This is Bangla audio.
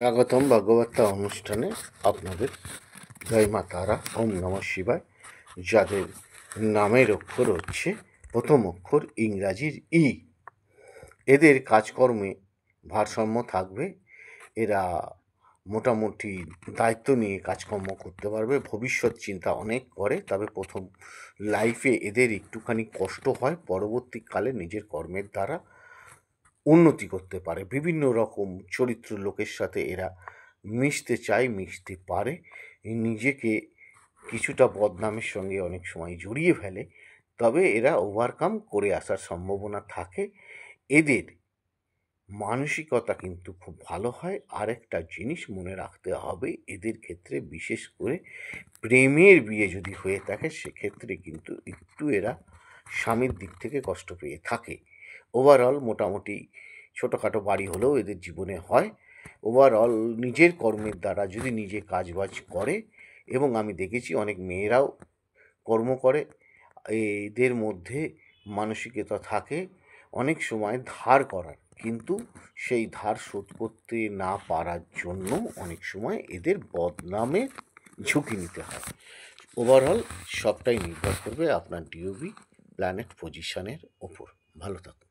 স্বাগতম ভাগবতা অনুষ্ঠানে আপনাদের। জয় মা তারা, ওম নমঃ শিবায়। যাদের নামের অক্ষর হচ্ছে প্রথম অক্ষর ইংরাজির ই, এদের কাজকর্মে ভারসাম্য থাকবে। এরা মোটামুটি দায়িত্ব নিয়ে কাজকর্ম করতে পারবে, ভবিষ্যৎ চিন্তা অনেক করে। তবে প্রথম লাইফে এদের একটুখানি কষ্ট হয়, পরবর্তীকালে নিজের কর্মের দ্বারা উন্নতি করতে পারে। বিভিন্ন রকম চরিত্র লোকের সাথে এরা মিশতে চায়, মিশতে পারে। নিজেকে কিছুটা বদনামের সঙ্গে অনেক সময় জড়িয়ে ফেলে, তবে এরা ওভারকাম করে আসার সম্ভাবনা থাকে। এদের মানসিকতা কিন্তু খুব ভালো হয়। আরেকটা জিনিস মনে রাখতে হবে, এদের ক্ষেত্রে বিশেষ করে প্রেমের বিয়ে যদি হয়ে থাকে সেক্ষেত্রে কিন্তু একটু এরা স্বামীর দিক থেকে কষ্ট পেয়ে থাকে। ওভারঅল মোটামুটি ছোটোখাটো বাড়ি হলেও এদের জীবনে হয়। ওভারঅল নিজের কর্মের দ্বারা যদি নিজে কাজবাজ করে, এবং আমি দেখেছি অনেক মেয়েরাও কর্ম করে, এদের মধ্যে মানসিকতা থাকে অনেক সময় ধার করার, কিন্তু সেই ধার শোধ করতে না পারার জন্য অনেক সময় এদের বদনামের ঝুঁকি নিতে হয়। ওভারঅল সবটাই নির্ভর করবে আপনার ডিওবি প্ল্যানেট পজিশনের ওপর। ভালো থাকুন।